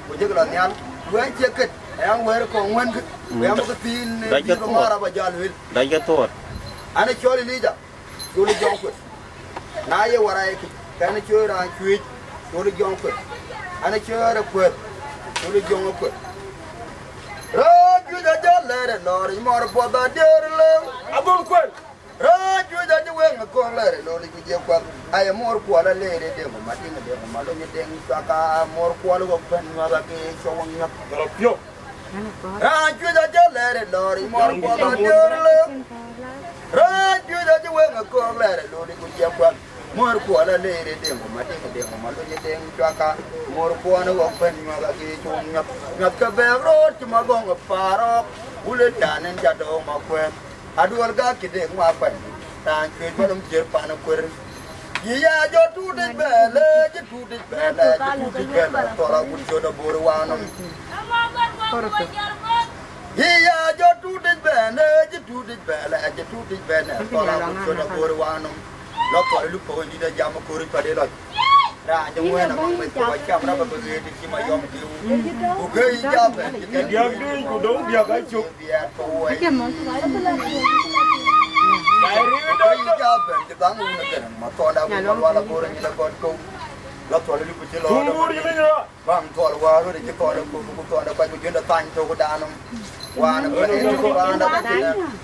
ko je la nyal wen je ket yang wer ko wen wen ko tin di ko mara ba jal wil dai ga tot ana choli lija choli jong ko na ye warai ki kana chora chwi choli jong ko ana chora ko choli jong ko ro ju da jale no ri mor po da der le abul ko ro ju da je wen ko le no ri je ko ay mor ko la le de mo mati de mo malo ni de ka mor ko lo ko pen ma ba ke chong nyap ro pyo ju da jale no ri mor po da der le Raju da je wenga ko lere lo ni kuje kwa mor ko la lere de mo mate de mo malo je de chaka mor ko na wo pen ma ga ki chung nyap nyap ka be ro ti ma gong paro ule tanen ja do ma kwen adual ga ki de ma pa tan ke ko dum je pa na kwer yi ya jo tu de bele je tu de bele tu de bele to la ku jo da bor wa no Iya jo tu de bene je tu de bele je tu de bene to la ko da bor wa no lo ko lu ko ni da jam ko ri pa de lo ra je we na mang me ko cham ra ba ge di ki ma yom ki u ge ja be ke dia ge ku do dia ga chu dia to we ke mo sai do ja be ke dang u na ke ma to da ko wa la ko ri la ko ko lo to lu ku che lo bang to wa ro de ko da ko to da ko ju da tan to ko da no Wana ko ni ko anda ka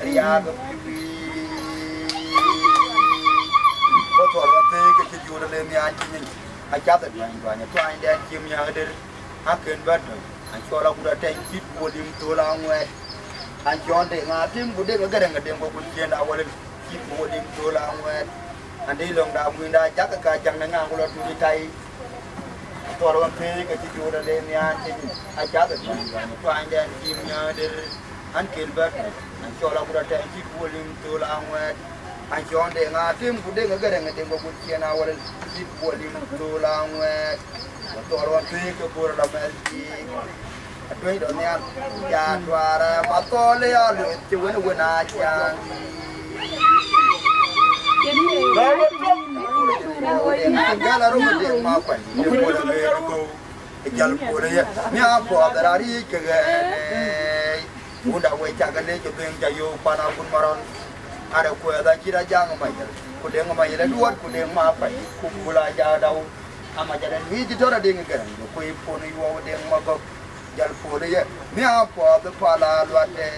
riya ko ko to ra te ke ti ju le mi an ni a cha ta ni ba ni to an den ki mi ha de ha ken ba do an cho la ku da ten ki ko lim to la ngwe an cho de nga tim ku de ga ga de ko ku chen da wala ki ko lim to la ngwe an de long da mu da cha ka jang na nga ko la tu di tai to ra te ke ti ju le mi an ni a cha ta ni ba ni to an den ki mi ha de an kel ba an cho la ku da ten ki ko lim to la ngwe an cho de nga tim ku de ga de ko ku chen da wala ki ko lim to la ngwe to ra te ke ko la mel ki Atoi do ne ya twara matole ya lu ti wena wena cha Gala ro de ma pa ni ko le ko jal ko le ni a po da ri ke ge unda we cha ga le ke ben ja yo pa na kun maron ada ko da kira jang ma ya ko de ma ya duat ko de ma pa ku kula ja dau ama ja den wi ti tora de nge ko i po ni wo de ma ko jal pole ye mi a po de pala lwate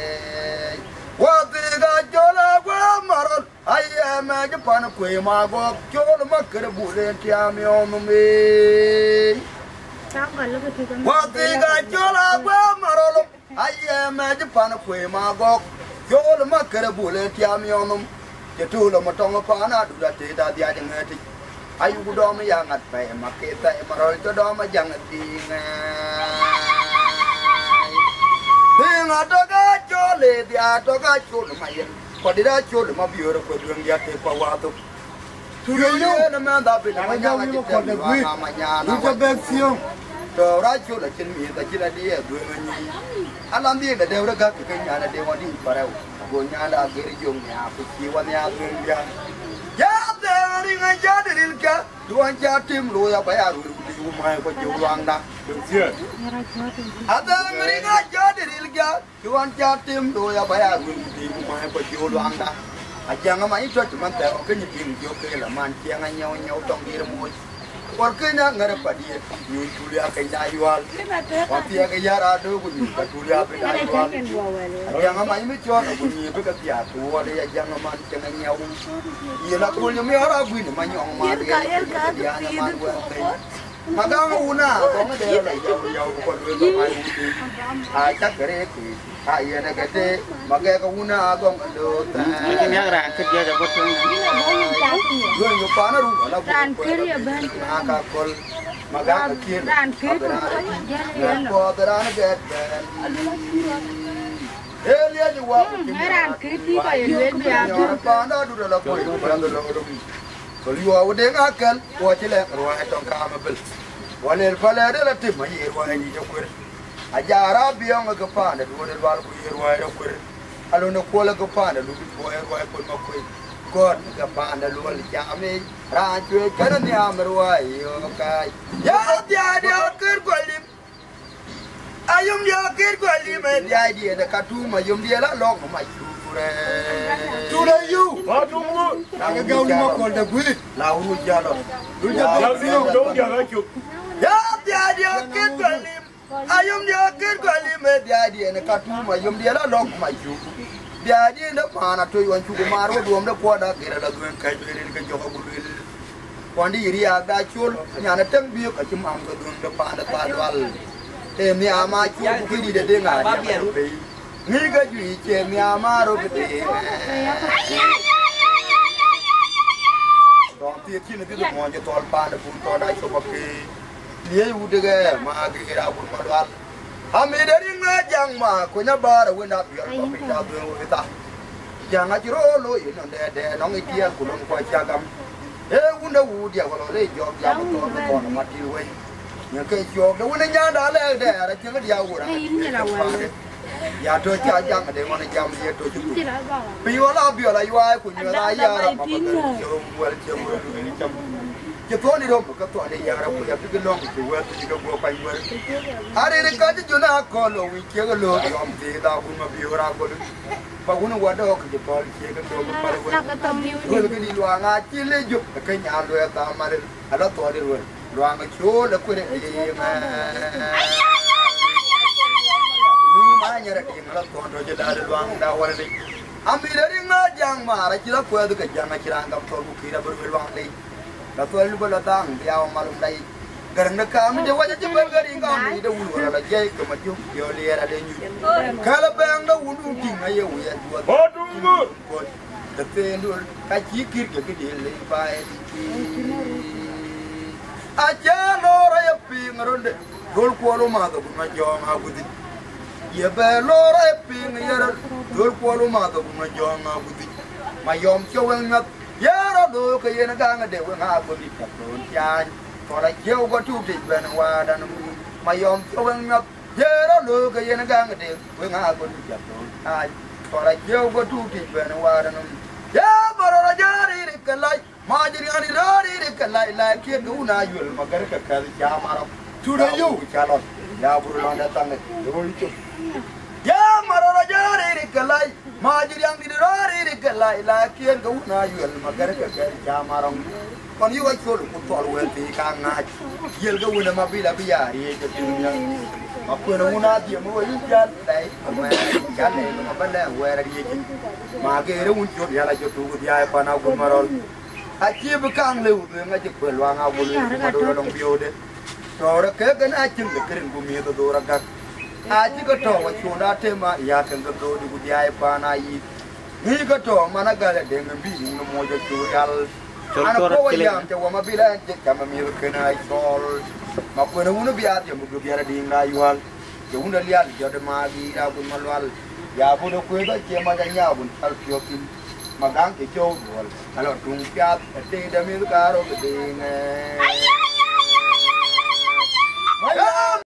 wa de ga jola gwa maron aye ma je pan ko ma go jol ma kere bule ti ami onu me wa de ga jola gwa maron aye ma je pan ko ma go jol ma kere bule ti ami onu je tu lo ma tong pa na du da te da dia de ngati ayu gu do ma ya ngat pe ma ke ta ma ro to do ma jang ti nga Dinga toga chole dia toga chole mayen. Kodira chole ma biore ko dung ya te pa wa to. Turo na ma da be na nya ga te wa na ma nya na. Ku be sion. To ra chole chin mi ta chila di e du ni. Alam di da de ra ga ke nya na de wa di parau. Go nya da ge ri jong nya ku ki wa nya dung ya. Ya de ri nga ja de rin ka. Duan ja tim lo ya ba ya ru di ma ko ju wang da. Ada ngeringa jadi rilga, tuan jatim doya bayar di rumah berjual anda. Aja ngama itu cuma tahu kini tinggi oke lah mancing nyau tong di rumah. Warkanya ngarep dia, nyusul ya ke jayual. Waktu ya ke jarado, nyusul ya ke jayual. Aja ngama ini cuma bunyi bekas ya tua dia jangan mancing nyau. Ia nak punya merah bunyi manyong dia nyaman buat Magang una, kung ada lagi jauh ko dulu mai uti. Chắc cái đấy thì ai này cái đấy, magang ko una kung do. Ini yang ra kerja ada betul. Gue nyupa na rumah lah. Dan kiri ya ban. Agak kol, magang kiri. Dan kiri. Ko terang get ban. Elia juga. Dan kiri pa ya dia. Pana dulu lah boy, pana dulu. Kalau awak dengarkan, awak celak ruang itu kami bel. Walil falade la tim ma yir wa ni jokur. Ajara biong ga pana du ne wal ku yir wa jokur. Alo no ko la ga pana lu ko yir wa ko ma ko. God ga pana lu wal jami. Ra chwe kana ni amr wa yo kai. Ya dia dia ker ko lim. kid go limit the idea the katuma yum dia la long my to you. What do you? I go called the good. Now who jalo? You don't get you. Yeah, the idea kid go lim. I am the kid go limit the idea and the katuma yum dia la long my you. The idea in the pana to you and to tomorrow do the quarter get a good kind of job. One day, I got you, and I tell you, I come on the pana padwal. Me ama chu kiri de denga ya be ni ga ju che me ama ro de don ti ti ne ti mo je tol pa de pun to da so ko ke ni u de ga ma ge ra bu ma dal ha me de ri ma jang ma ko nya ba ra we na pi ko pi da do we ta jang a ji ro lo yi no de no ngi ti ku lo ko cha gam e u na u dia ko lo le jo ya mo to ko no ma ti we những cái chỗ cái vấn nhà đã lên để là chưa có điều của nó ya to cha jang de mo na jam ye to chu pi wala bi wala yai ku ni la ya ra ma ba jo wel jo ni cham ke to ni ro ka to de ya ra ku ya ke long ku wel ti ka go pa wel are ne ka ji na ko lo wi ke lo yom ti da ku ma bi ra ko ba ku no wa do ke to ke ke to pa wel ke ni lo nga chi le ju ke nya lo ta ma re ala to de wel loang chu la ku de ma ni ma nya ra de ma to do je da loang da wa de ami de ring ma jang ma ra chi la ku de ka jang chi ra ngam to ku ki ra ber loang de la to lu ba dang ya ma lum dai garang na ka mi de wa je ber ga ring ga mi de wu la je ka ma ju yo le ra de nyu ka la bang da wu du ting ai wu ya du What do you? de te ndu ka chi kir ke de le ba ti aja lora ya ping ronde dol ko lo ma do ma jong ha gudi ye be lora ya ping ya dol ko lo ma do ma jong ha gudi ma yom cho wen ngat ya ro do ke ye na ga ngade wen ha gudi ta don ya to la je go tu ti ben wa dan ma yom cho wen ngat ya ro do ke ye na ga ngade wen ha gudi ta don ai to la je go tu ti ben wa dan ya baro ra jari ri kalai Majiri ani rari de kalai la ke guna yul magar ka kal ya maro tuda yu chalon ya burulan datang de ya maro rajari de kalai majiri ani rari de kalai la ke guna yul magar ka kal ya maro kon yu ai chol ku tol wel ti ka nga yel ga wona ma bila biya ye ke dunya ma ko na una ti mo yu jan dai ma jan ne ma bala wera ye ma ge re un chot ya la chot ku dia pa na ku marol achi bekang leu tu ngaji peluang awal ma do dong bio de to ra ke kan achi ngekrin bu mi do ra gak achi ko to wa chuna te ma ya kan ga do di dia pa na yi ni ko to mana ga de ngi bi no mo jo chu yal ana ko wa yam te wa ma bi la je ka ma mi ke na ai sol ma ko na uno biya te mu do biya di ngai wal je uno lial jo de ma gi ra bu ma wal ya bu do ko do che ma ga nya bu al pyo kin magang ke châu rồi, alors trung piat, thì đâm yêu caro cái gì nè.